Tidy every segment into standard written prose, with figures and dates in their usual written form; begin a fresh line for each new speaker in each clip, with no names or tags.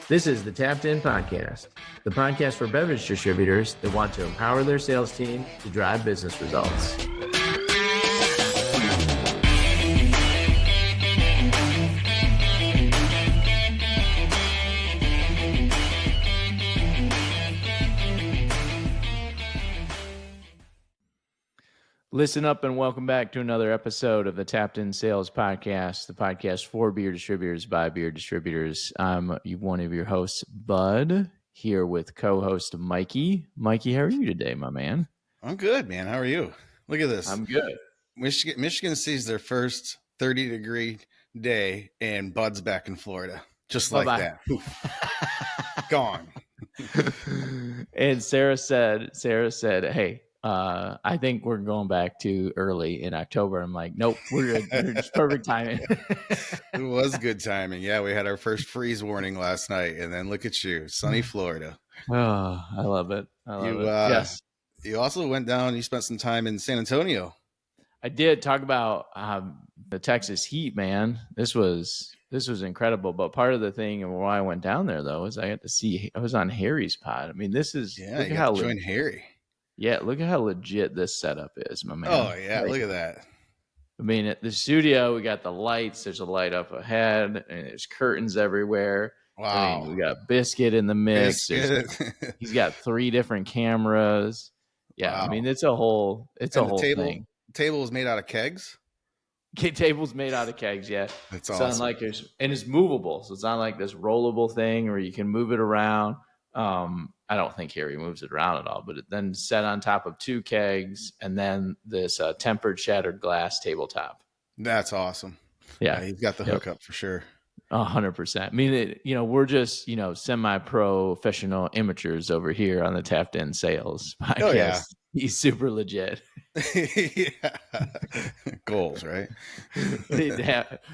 This is the Tapped In Podcast, the podcast for beverage distributors that want to empower their sales team to drive business results. Listen up and welcome back to another episode of the Tapped In Sales Podcast, the podcast for beer distributors by beer distributors. I'm one of your hosts, Bud, here with co-host Mikey. Mikey, how are you today, my man?
I'm good, man. How are you? Look at this.
I'm good.
Michigan sees their first 30-degree day, and Bud's back in Florida, just like that. Gone.
And Sarah said, hey, I think we're going back to early in October. I'm like, nope, we're good. It's perfect timing.
It was good timing. Yeah, we had our first freeze warning last night, and then look at you, sunny Florida.
Oh, I love it. Yes.
You also went down, you spent some time in San Antonio.
I did talk about the Texas heat, man. This was incredible. But part of the thing and why I went down there, though, is I was on Harry's pod. I mean, this is,
you got to join Harry.
Yeah, look at how legit this setup is, my man.
Oh, yeah, look at that.
I mean, at the studio, we got the lights. There's a light up ahead, and there's curtains everywhere.
Wow.
I mean, we got Biscuit in the mix. He's got 3 different cameras. Yeah, wow. I mean, it's a whole thing.
The table was made out of kegs?
Table's made out of kegs, yeah.
That's awesome.
It's not like it's movable, so it's not like this rollable thing where you can move it around. I don't think Harry moves it around at all, but it then set on top of 2 kegs and then this tempered shattered glass tabletop.
That's awesome.
Yeah,
he's got the hookup for sure.
100%. I mean, we're just, semi-professional amateurs over here on the Tapped In Sales podcast.
Oh, yeah.
He's super legit.
Yeah. Goals, right?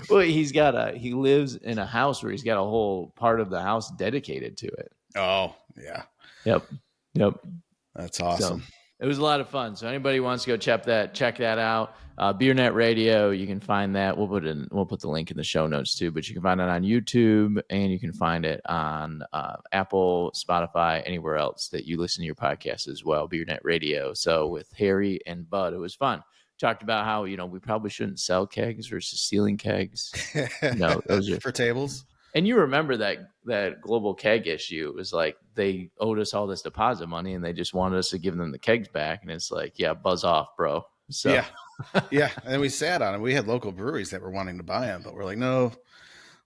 Well, he lives in a house where he's got a whole part of the house dedicated to it.
Oh, yeah.
Yep.
That's awesome.
So, it was a lot of fun. So anybody wants to go check that out. BeerNet Radio, you can find that. We'll put the link in the show notes too, but you can find it on YouTube and you can find it on Apple, Spotify, anywhere else that you listen to your podcast as well, BeerNet Radio. So with Harry and Bud, it was fun. Talked about how, we probably shouldn't sell kegs versus stealing kegs. No, those are
for tables.
And you remember that global keg issue. It was like they owed us all this deposit money and they just wanted us to give them the kegs back. And it's like, yeah, buzz off, bro. So
yeah. And then we sat on it. We had local breweries that were wanting to buy them, but we're like, no,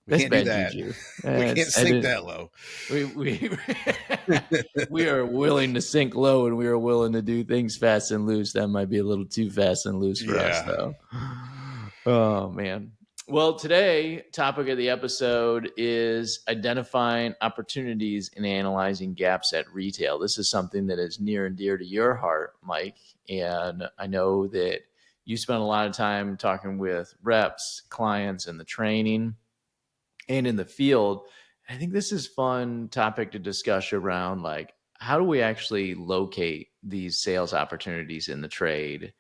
we can't do that. We can't sink that low.
We are willing to sink low and we are willing to do things fast and loose. That might be a little too fast and loose for us, though. Oh, man. Well, today, topic of the episode is identifying opportunities and analyzing gaps at retail. This is something that is near and dear to your heart, Mike. And I know that you spent a lot of time talking with reps, clients, and the training and in the field. I think this is a fun topic to discuss around, like, how do we actually locate these sales opportunities in the trade?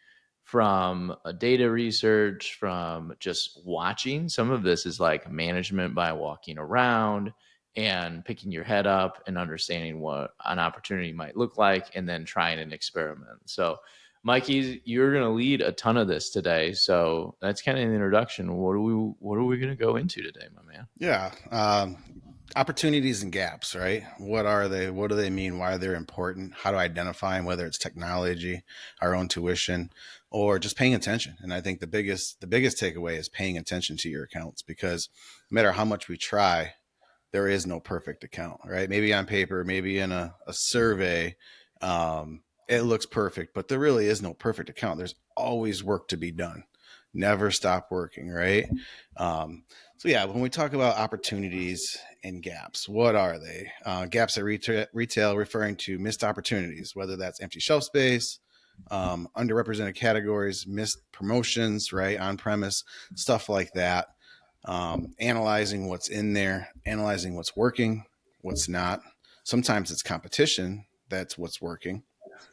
From data research, from just watching. Some of this is like management by walking around and picking your head up and understanding what an opportunity might look like and then trying an experiment. So, Mikey, you're going to lead a ton of this today. So that's kind of an introduction. What are we going to go into today, my man?
Yeah. Opportunities and gaps, right? What are they? What do they mean? Why are they important? How to identify them, whether it's technology, our own tuition, or just paying attention. And I think the biggest takeaway is paying attention to your accounts, because no matter how much we try, there is no perfect account, right? Maybe on paper, maybe in a survey, it looks perfect, but there really is no perfect account. There's always work to be done. Never stop working, right? So yeah, when we talk about opportunities and gaps, what are they? Gaps at retail referring to missed opportunities, whether that's empty shelf space, underrepresented categories, missed promotions, right? On-premise, stuff like that. Analyzing what's in there, analyzing what's working, what's not. Sometimes it's competition. That's what's working.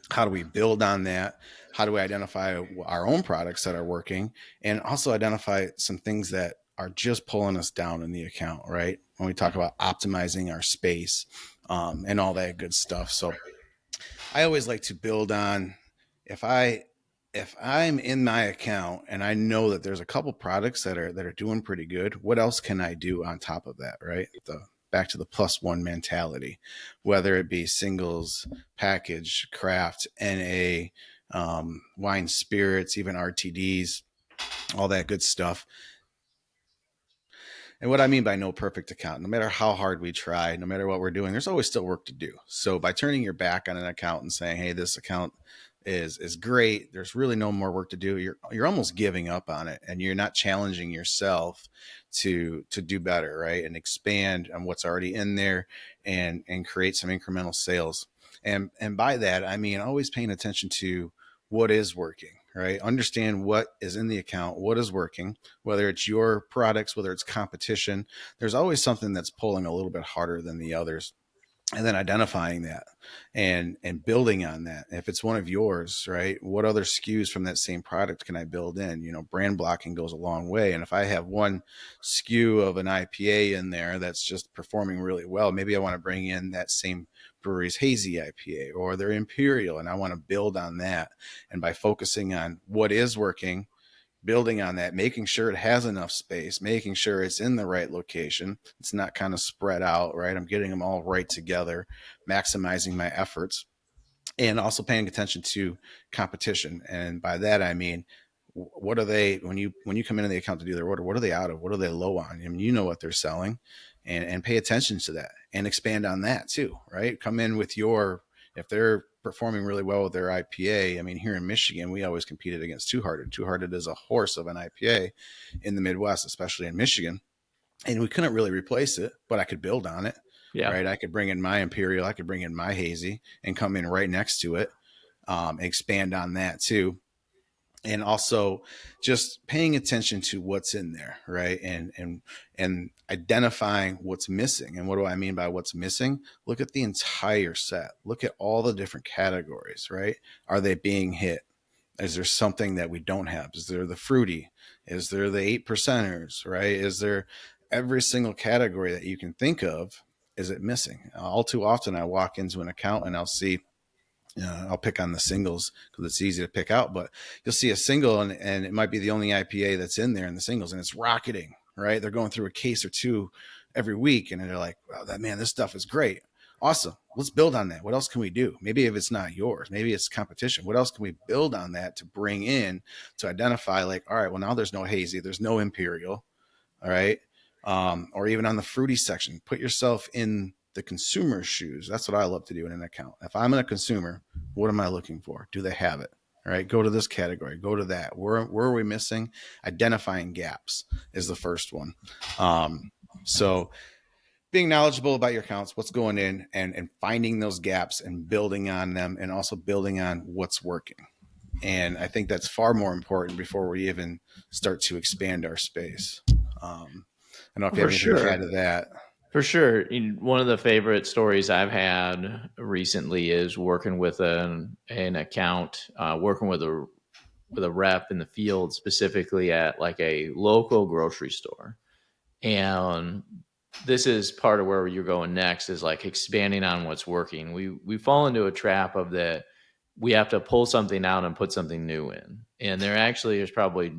How do we build on that? How do we identify our own products that are working, and also identify some things that are just pulling us down in the account, right? When we talk about optimizing our space and all that good stuff. So I always like to build on if I if I'm in my account and I know that there's a couple products that are doing pretty good, what else can I do on top of that, right? The back to the plus one mentality, whether it be singles, package, craft, NA, wine spirits, even RTDs, all that good stuff. And what I mean by no perfect account, no matter how hard we try, no matter what we're doing, there's always still work to do. So by turning your back on an account and saying, "Hey, this account is great. There's really no more work to do." You're almost giving up on it, and you're not challenging yourself to do better, right? And expand on what's already in there, and create some incremental sales. And by that, I mean always paying attention to what is working, right? Understand what is in the account, what is working, whether it's your products, whether it's competition. There's always something that's pulling a little bit harder than the others. And then identifying that and building on that. If it's one of yours, right? What other SKUs from that same product can I build in? You know, brand blocking goes a long way. And if I have one SKU of an IPA in there that's just performing really well, maybe I want to bring in that same brewery's hazy IPA or their imperial, and I want to build on that. And by focusing on what is working, building on that, making sure it has enough space, making sure it's in the right location. It's not kind of spread out, right? I'm getting them all right together, maximizing my efforts, and also paying attention to competition. And by that, I mean, what are they, when you come into the account to do their order, what are they out of? What are they low on? I mean, you know what they're selling, and pay attention to that and expand on that too, right? Come in with your, if they're performing really well with their IPA. I mean, here in Michigan, we always competed against Two Hearted. Two Hearted is a horse of an IPA in the Midwest, especially in Michigan. And we couldn't really replace it, but I could build on it,
Yeah,
right? I could bring in my Imperial, I could bring in my Hazy and come in right next to it, expand on that too. And also just paying attention to what's in there, right? And identifying what's missing. And what do I mean by what's missing? Look at the entire set. Look at all the different categories, right? Are they being hit? Is there something that we don't have? Is there the fruity? Is there the 8%ers, right? Is there every single category that you can think of? Is it missing? All too often I walk into an account and I'll see, I'll pick on the singles because it's easy to pick out, but you'll see a single and it might be the only IPA that's in there in the singles, and it's rocketing, right? They're going through a case or two every week, and they're like, "Wow, that man, this stuff is great, awesome. Let's build on that. What else can we do? Maybe if it's not yours, maybe it's competition. What else can we build on that to bring in to identify? Like, all right, well now there's no hazy, there's no imperial, all right, or even on the fruity section, put yourself in the consumer's shoes. That's what I love to do in an account. If I'm a consumer, what am I looking for? Do they have it? All right, go to this category, go to that. Where are we missing? Identifying gaps is the first one. So being knowledgeable about your accounts, what's going in, and finding those gaps and building on them, and also building on what's working. And I think that's far more important before we even start to expand our space. I don't know if you
for
have anything to
sure.
add to that.
For sure. One of the favorite stories I've had recently is working with an account, working with a rep in the field, specifically at like a local grocery store. And this is part of where you're going next, is like expanding on what's working. We fall into a trap of that we have to pull something out and put something new in. And there actually is probably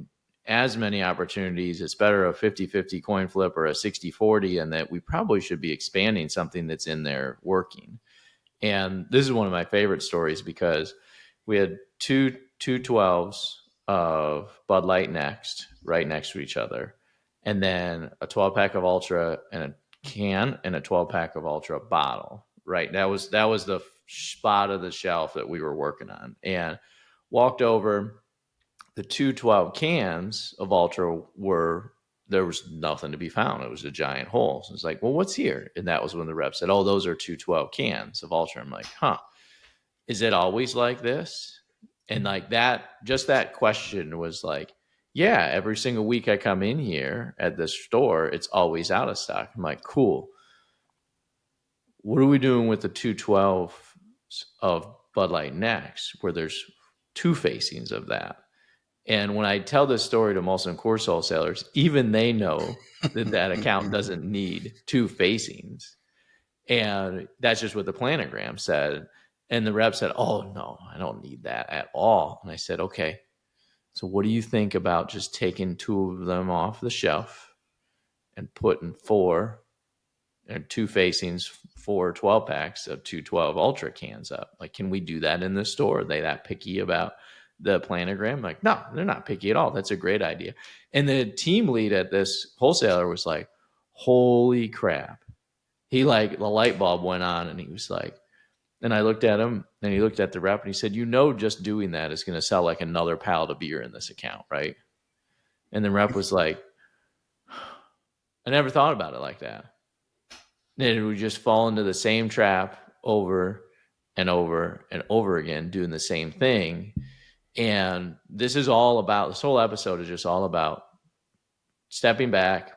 as many opportunities. It's better a 50-50 coin flip or a 60-40, and that we probably should be expanding something that's in there working. And this is one of my favorite stories because we had two 12s of Bud Light next, right next to each other, and then a 12 pack of Ultra and a can and a 12 pack of Ultra bottle. Right, that was the spot of the shelf that we were working on, and walked over. The two 12 cans of Ultra were, there was nothing to be found. It was a giant hole. So it's like, well, what's here? And that was when the rep said, oh, those are two 12 cans of Ultra. I'm like, huh, is it always like this? And like that, just that question was like, yeah, every single week I come in here at this store, it's always out of stock. I'm like, cool. What are we doing with the 212 of Bud Light next, where there's two facings of that? And when I tell this story to Molson Coors wholesalers, even they know that account doesn't need two facings. And that's just what the planogram said. And the rep said, "Oh, no, I don't need that at all." And I said, "Okay, so what do you think about just taking two of them off the shelf and putting four and two facings, 4 12-packs of 212 Ultra cans up? Like, can we do that in the store? Are they that picky about the planogram?" Like, no, they're not picky at all. That's a great idea. And the team lead at this wholesaler was like, "Holy crap." He like, the light bulb went on and he was like, and I looked at him and he looked at the rep and he said, just doing that is going to sell like another pallet of beer in this account, right? And the rep was like, "I never thought about it like that." And it would just fall into the same trap over and over and over again, doing the same thing. And this whole episode is just all about stepping back,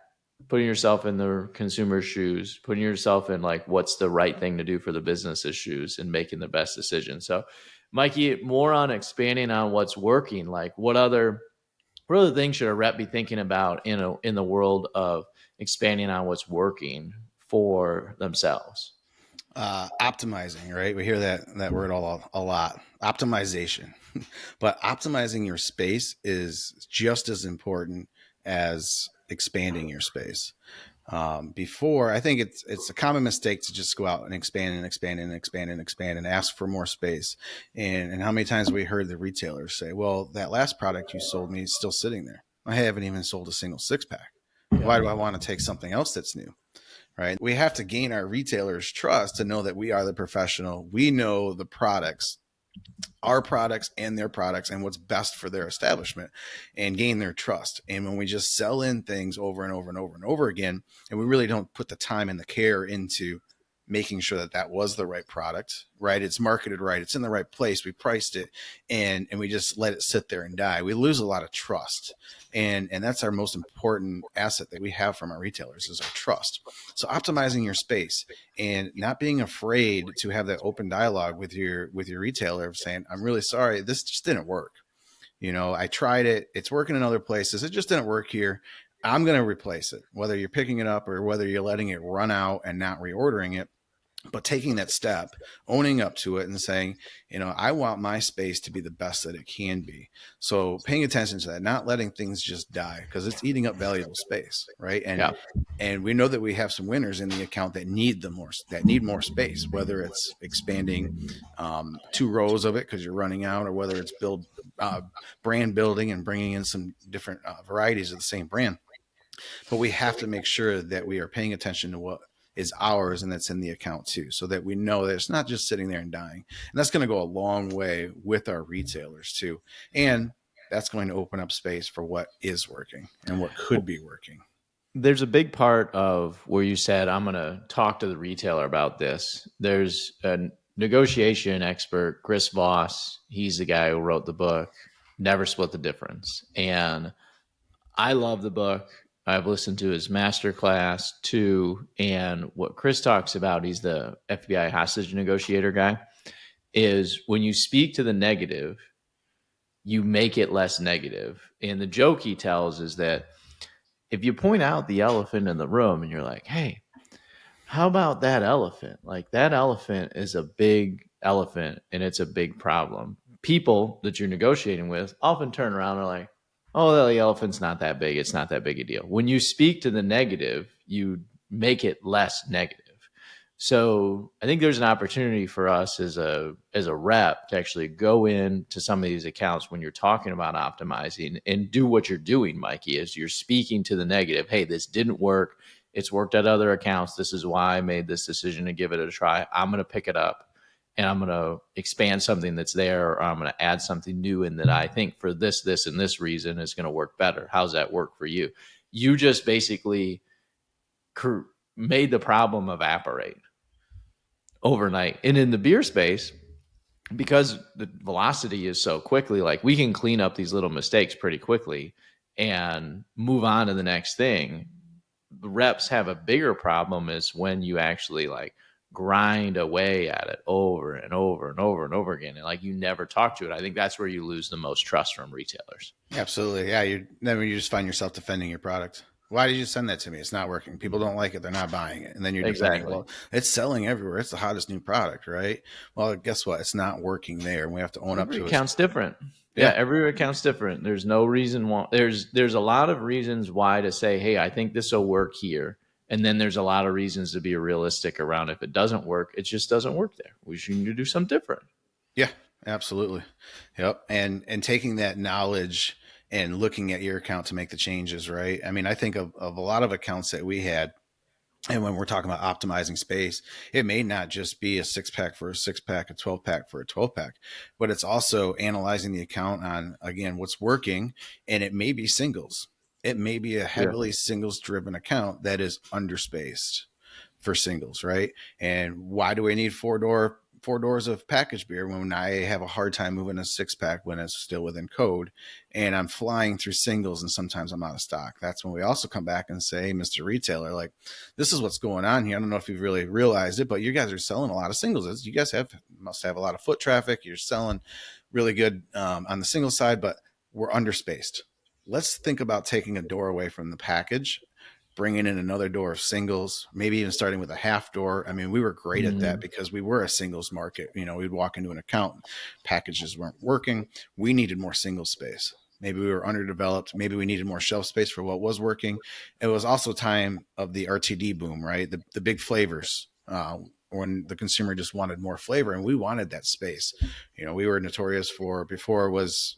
putting yourself in the consumer's shoes, putting yourself in like what's the right thing to do for the business's shoes, and making the best decision. So, Mikey, more on expanding on what's working. Like, what other things should a rep be thinking about in the world of expanding on what's working for themselves?
Optimizing, right? We hear that word a lot. Optimization, but optimizing your space is just as important as expanding your space. Before, I think it's a common mistake to just go out and expand and expand and expand and expand and ask for more space. And how many times we heard the retailers say, "Well, that last product you sold me is still sitting there. I haven't even sold a single 6-pack. Why do I want to take something else that's new?" Right? We have to gain our retailers' trust to know that we are the professional. We know the products, our products and their products, and what's best for their establishment, and gain their trust. And when we just sell in things over and over and over and over again, and we really don't put the time and the care into making sure that was the right product, right? It's marketed right. It's in the right place. We priced it, and we just let it sit there and die. We lose a lot of trust. And that's our most important asset that we have from our retailers is our trust. So optimizing your space and not being afraid to have that open dialogue with your retailer of saying, "I'm really sorry, this just didn't work. I tried it. It's working in other places. It just didn't work here. I'm going to replace it," whether you're picking it up or whether you're letting it run out and not reordering it. But taking that step, owning up to it and saying, I want my space to be the best that it can be. So paying attention to that, not letting things just die, because it's eating up valuable space, right? And we know that we have some winners in the account that need more space, whether it's expanding 2 rows of it because you're running out, or whether it's brand building and bringing in some different varieties of the same brand. But we have to make sure that we are paying attention to what is ours and that's in the account too, so that we know that it's not just sitting there and dying. And that's going to go a long way with our retailers too. And that's going to open up space for what is working and what could be working.
There's a big part of where you said, "I'm going to talk to the retailer about this." There's a negotiation expert, Chris Voss. He's the guy who wrote the book, Never Split the Difference. And I love the book. I've listened to his masterclass too. And what Chris talks about, he's the FBI hostage negotiator guy, is when you speak to the negative, you make it less negative. And the joke he tells is that if you point out the elephant in the room and you're like, "Hey, how about that elephant? Like, that elephant is a big elephant and it's a big problem." People that you're negotiating with often turn around and are like, "Oh, the elephant's not that big. It's not that big a deal." When you speak to the negative, you make it less negative. So I think there's an opportunity for us as a rep to actually go into some of these accounts when you're talking about optimizing and do what you're doing, Mikey, is you're speaking to the negative. "Hey, this didn't work. It's worked at other accounts. This is why I made this decision to give it a try. I'm going to pick it up and I'm going to expand something that's there, or I'm going to add something new in that I think for this, and this reason is going to work better. How's that work for you?" You just basically made the problem evaporate overnight. And in the beer space, because the velocity is so quickly, like, we can clean up these little mistakes pretty quickly and move on to the next thing. The reps have a bigger problem is when you actually like grind away at it over and over and over and over again. And like you never talk to it. I think that's where you lose the most trust from retailers.
Absolutely. Yeah. Then you just find yourself defending your product. Why did you send that to me? It's not working. People don't like it. They're not buying it. And then you're defending it.
Exactly.
Well, it's selling everywhere. It's the hottest new product, right? Well, guess what? It's not working there. And we have to own up
Every
to it.
account's different. Yeah,
Yeah.
every account's different. There's no reason why. There's a lot of reasons why to say, hey, I think this will work here. And then there's a lot of reasons to be realistic around if it doesn't work, it just doesn't work there. We should need to do something different.
Yeah, absolutely. Yep. And taking that knowledge and looking at your account to make the changes, right? I mean, I think of a lot of accounts that we had. And when we're talking about optimizing space, it may not just be a 6-pack for a 6-pack, a 12-pack for a 12-pack, but it's also analyzing the account on, again, what's working. And it may be singles. It may be a heavily singles driven account that is underspaced for singles, right? And why do we need four doors of packaged beer when I have a hard time moving a 6-pack when it's still within code, and I'm flying through singles and sometimes I'm out of stock? That's when we also come back and say, Mr. Retailer, like, this is what's going on here. I don't know if you've really realized it, but you guys are selling a lot of singles. You guys must have a lot of foot traffic. You're selling really good on the single side, but we're underspaced. Let's think about taking a door away from the package, bringing in another door of singles, maybe even starting with a half door. I mean, we were great at that because we were a singles market. You know, we'd walk into an account, packages weren't working. We needed more single space. Maybe we were underdeveloped. Maybe we needed more shelf space for what was working. It was also time of the RTD boom, right? The big flavors, when the consumer just wanted more flavor, and we wanted that space. You know, we were notorious for, before it was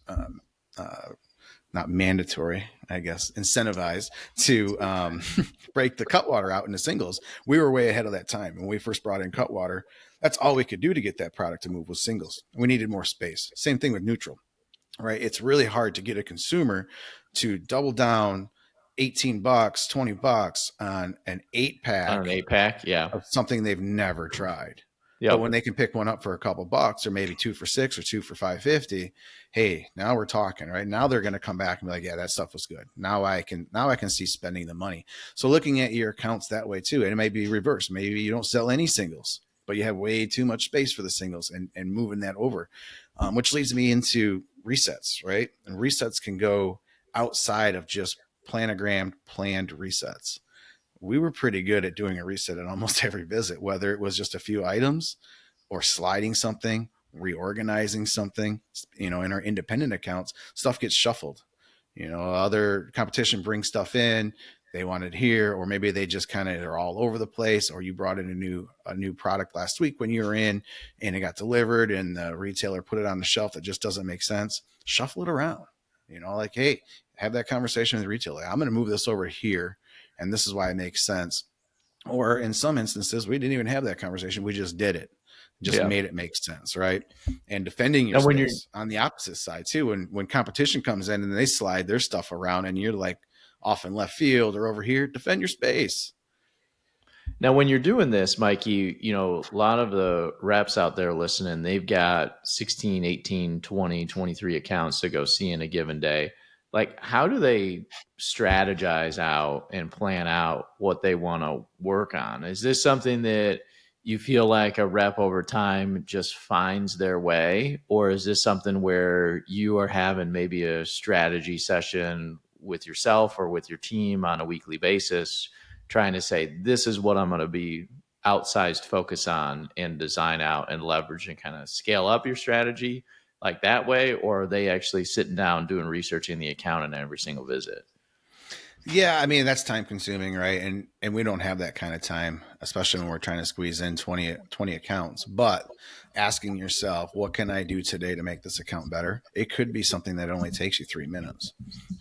not mandatory, I guess, incentivized to break the Cutwater out into singles. We were way ahead of that time. When we first brought in Cutwater, that's all we could do to get that product to move was singles. We needed more space. Same thing with neutral, right? It's really hard to get a consumer to double down $18, $20 on an 8-pack.
On an 8-pack, yeah.
Of something they've never tried.
Yep.
But when they can pick one up for a couple bucks, or maybe 2 for $6 or 2 for $5.50, hey, now we're talking, right? Now they're going to come back and be like, yeah, that stuff was good. Now I can see spending the money. So looking at your accounts that way too, and it may be reversed. Maybe you don't sell any singles, but you have way too much space for the singles, and moving that over, which leads me into resets, right? And resets can go outside of just planogrammed, planned resets. We were pretty good at doing a reset at almost every visit, whether it was just a few items or sliding something, reorganizing something. You know, in our independent accounts, stuff gets shuffled. You know, other competition brings stuff in, they want it here, or maybe they just kind of are all over the place, or you brought in a new product last week when you were in and it got delivered and the retailer put it on the shelf that just doesn't make sense. Shuffle it around. You know, like, hey, have that conversation with the retailer. I'm going to move this over here, and this is why it makes sense. Or in some instances, we didn't even have that conversation. We just did it, just made it make sense, right? And defending your space on the opposite side too. When competition comes in and they slide their stuff around and you're like off in left field or over here, defend your space.
Now, when you're doing this, Mikey, you know, a lot of the reps out there listening, they've got 16, 18, 20, 23 accounts to go see in a given day. Like, how do they strategize out and plan out what they want to work on? Is this something that you feel like a rep over time just finds their way? Or is this something where you are having maybe a strategy session with yourself or with your team on a weekly basis, trying to say, this is what I'm going to be outsized focus on and design out and leverage and kind of scale up your strategy like that way? Or are they actually sitting down doing research in the account in every single visit?
Yeah, I mean, that's time consuming, right? And we don't have that kind of time, especially when we're trying to squeeze in 20 accounts. But asking yourself, what can I do today to make this account better? It could be something that only takes you 3 minutes.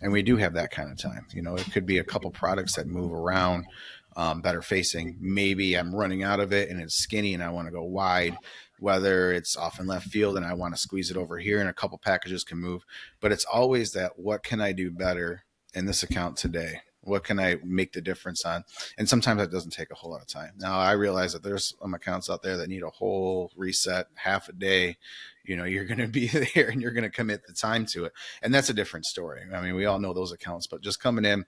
And we do have that kind of time. You know, it could be a couple products that move around, better facing. Maybe I'm running out of it and it's skinny and I want to go wide, whether it's off in left field and I want to squeeze it over here and a couple packages can move. But it's always that, what can I do better in this account today? What can I make the difference on? And sometimes that doesn't take a whole lot of time. Now I realize that there's some accounts out there that need a whole reset, half a day. You know, you're going to be there and you're going to commit the time to it. And that's a different story. I mean, we all know those accounts, but just coming in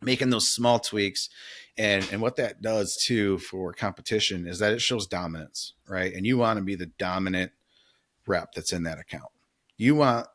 making those small tweaks. And what that does too for competition is that it shows dominance, right? And you want to be the dominant rep that's in that account. You want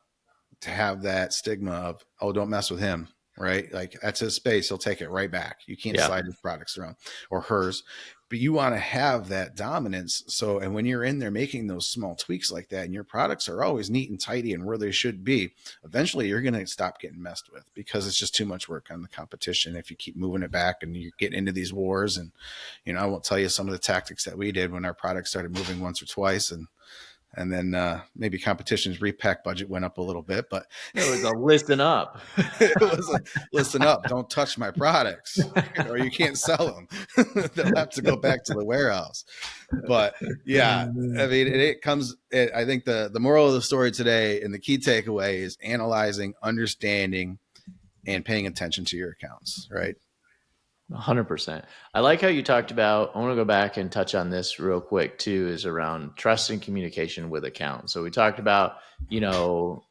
to have that stigma of, oh, don't mess with him, right? Like that's his space. He'll take it right back. You can't slide his products around, or hers. But you want to have that dominance. So, and when you're in there making those small tweaks like that, and your products are always neat and tidy and where they should be, eventually you're going to stop getting messed with, because it's just too much work on the competition if you keep moving it back and you get into these wars. And, you know, I won't tell you some of the tactics that we did when our products started moving once or twice, and then maybe competition's repack budget went up a little bit, but
it was a listen up.
it was a listen up, don't touch my products or you can't sell them. They'll have to go back to the warehouse. But yeah, I mean, I think the moral of the story today and the key takeaway is analyzing, understanding, and paying attention to your accounts, right?
100%. I like how you talked about, I want to go back and touch on this real quick too, is around trust and communication with accounts. So we talked about, you know,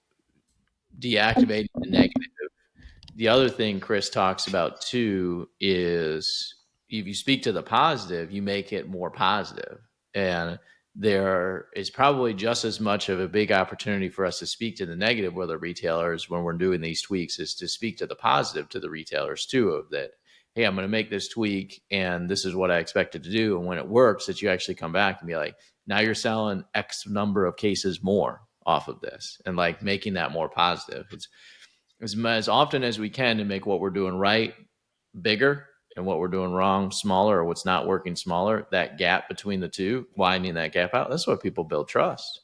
deactivating the negative. The other thing Chris talks about too is if you speak to the positive, you make it more positive. And there is probably just as much of a big opportunity for us to speak to the negative with the retailers when we're doing these tweaks, is to speak to the positive to the retailers too, of that, hey, I'm going to make this tweak and this is what I expected to do. And when it works, that you actually come back and be like, now you're selling X number of cases more off of this, and like making that more positive. It's as often as we can to make what we're doing right bigger and what we're doing wrong smaller, or what's not working smaller. That gap between the two, widening that gap out, that's what people build trust.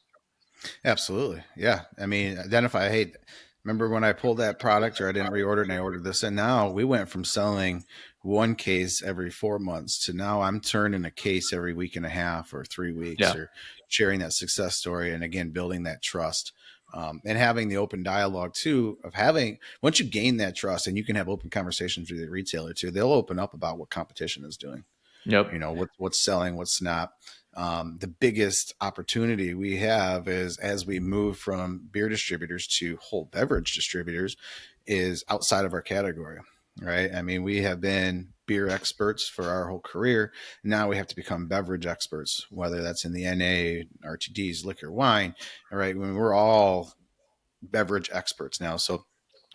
Absolutely. Yeah. I mean, identify, hey, remember when I pulled that product or I didn't reorder and I ordered this? And now we went from selling one case every 4 months to now I'm turning a case every week and a half or 3 weeks, or sharing that success story. And again, building that trust. And having the open dialogue too, of having, once you gain that trust and you can have open conversations with the retailer too, they'll open up about what competition is doing.
Yep.
You know, what's selling, what's not. The biggest opportunity we have is, as we move from beer distributors to whole beverage distributors, is outside of our category, right? I mean, we have been beer experts for our whole career. Now we have to become beverage experts, whether that's in the NA, RTDs, liquor, wine, right? When we're all beverage experts now. So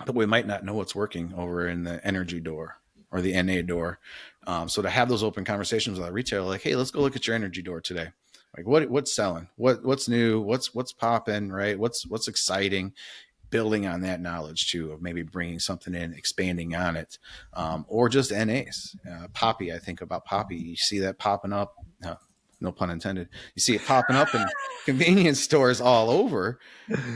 but we might not know what's working over in the energy door or the NA door. So to have those open conversations with our retailer, like, hey, let's go look at your energy door today. Like what's selling, what's new, what's popping, right? What's exciting, building on that knowledge too, of maybe bringing something in, expanding on it, or just NAs. Poppy, I think about Poppy. You see that popping up. No pun intended. You see it popping up in convenience stores all over.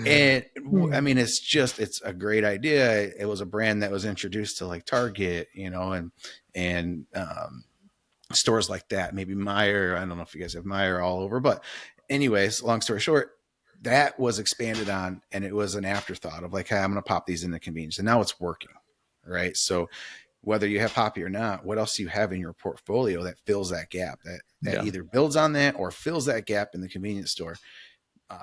And I mean, it's a great idea. It was a brand that was introduced to like Target, you know, and stores like that, maybe Meyer. I don't know if you guys have Meyer all over, but anyways, long story short, that was expanded on, and it was an afterthought of like, hey, I'm going to pop these in the convenience, and now it's working, right? So whether you have Poppy or not, what else do you have in your portfolio that fills that gap, that either builds on that or fills that gap in the convenience store?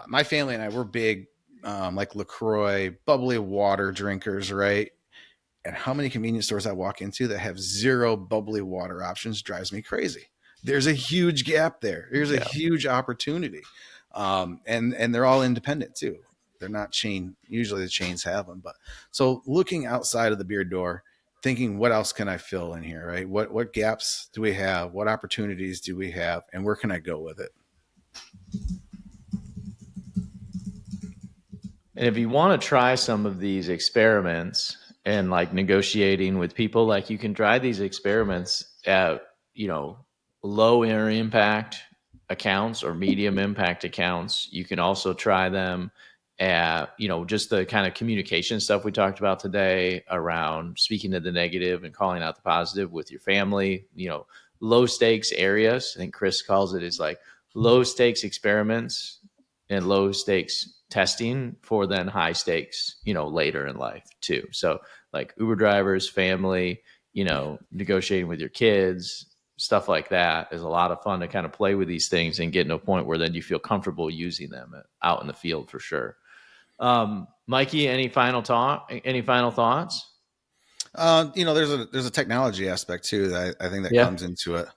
My family and I were big, like LaCroix, bubbly water drinkers, right? And how many convenience stores I walk into that have zero bubbly water options drives me crazy. There's a huge gap there. There's a huge opportunity. And they're all independent too. They're not chain. Usually the chains have them, but so looking outside of the beer door, thinking what else can I fill in here, right? What gaps do we have? What opportunities do we have? And where can I go with it?
And if you want to try some of these experiments and like negotiating with people, like you can try these experiments at, you know, low impact accounts or medium impact accounts. You can also try them at, you know, just the kind of communication stuff we talked about today around speaking to the negative and calling out the positive with your family, you know, low stakes areas. I think Chris calls it is like low stakes experiments and low stakes testing for then high stakes, you know, later in life too. So like Uber drivers, family, you know, negotiating with your kids, stuff like that is a lot of fun to kind of play with these things and get to a point where then you feel comfortable using them out in the field for sure. Mikey, any final thoughts?
There's a technology aspect too that I think that
Yeah,
comes into it,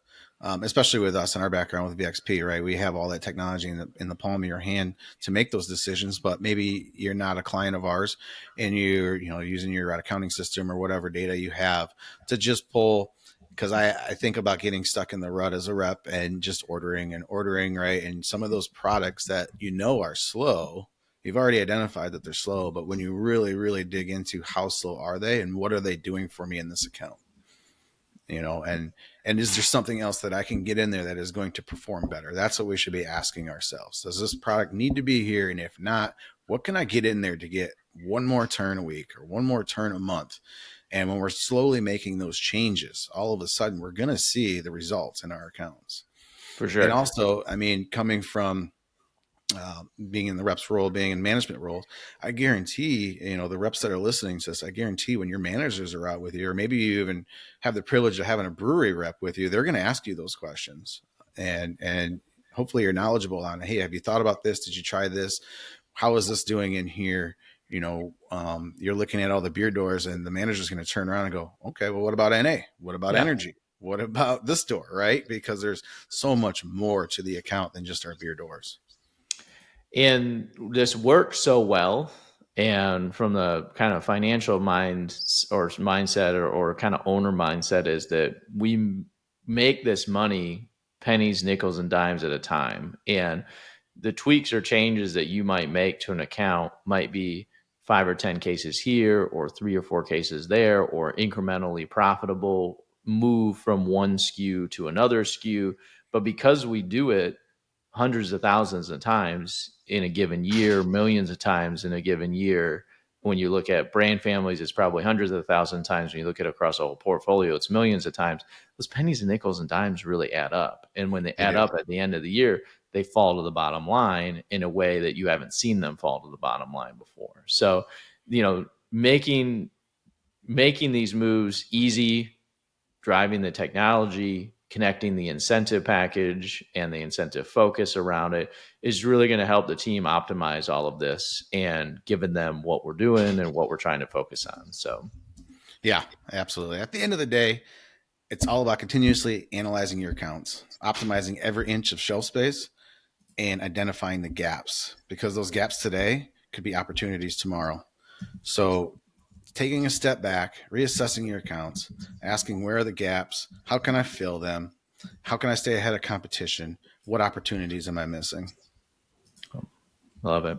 especially with us in our background with VXP, right? We have all that technology in the palm of your hand to make those decisions, but maybe you're not a client of ours, and you're using your accounting system or whatever data you have to just pull. Because I think about getting stuck in the rut as a rep and just ordering and ordering, right? And some of those products that are slow, you've already identified that they're slow, but when you really, really dig into how slow are they and what are they doing for me in this account, and is there something else that I can get in there that is going to perform better? That's what we should be asking ourselves. Does this product need to be here? And if not, what can I get in there to get one more turn a week or one more turn a month? And when we're slowly making those changes, all of a sudden we're going to see the results in our accounts.
for
And
sure.
also, I mean, coming from being in the reps role, being in management roles, I guarantee, the reps that are listening to this, I guarantee when your managers are out with you, or maybe you even have the privilege of having a brewery rep with you, they're going to ask you those questions. And hopefully you're knowledgeable on, hey, have you thought about this? Did you try this? How is this doing in here? You're looking at all the beer doors and the manager's going to turn around and go, okay, well, what about NA? What about
Yeah.
energy? What about this door? Right? Because there's so much more to the account than just our beer doors.
And this works so well. And from the kind of financial mindset or kind of owner mindset is that we make this money pennies, nickels, and dimes at a time. And the tweaks or changes that you might make to an account might be 5 or 10 cases here, or 3 or 4 cases there, or incrementally profitable move from one SKU to another SKU. But because we do it hundreds of thousands of times in a given year, millions of times in a given year. When you look at brand families, it's probably hundreds of thousands of times. When you look at across a whole portfolio, it's millions of times. Those pennies and nickels and dimes really add up. And when they
They
add
do.
up at the end of the year, they fall to the bottom line in a way that you haven't seen them fall to the bottom line before. So, making these moves easy, driving the technology, connecting the incentive package and the incentive focus around it is really going to help the team optimize all of this and giving them what we're doing and what we're trying to focus on. So,
Yeah, absolutely. At the end of the day, it's all about continuously analyzing your accounts, optimizing every inch of shelf space, and identifying the gaps, because those gaps today could be opportunities tomorrow. So, taking a step back, reassessing your accounts, asking where are the gaps? How can I fill them? How can I stay ahead of competition? What opportunities am I missing?
love it.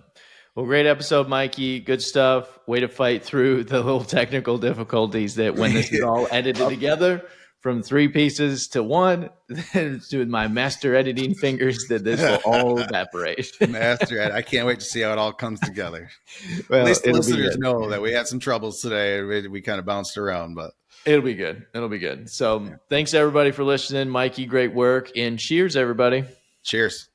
Well, great episode, Mikey. Good stuff. Way to fight through the little technical difficulties that when this is all edited together from 3 pieces to one, then to my master editing fingers, that this will all evaporate.
Master Ed, I can't wait to see how it all comes together. At
Well,
least the
it'll be
listeners
good.
know that we had some troubles today. We kind of bounced around, but
It'll be good. It'll be good.
yeah.
So thanks everybody for listening. Mikey, great work. And cheers, everybody.
Cheers.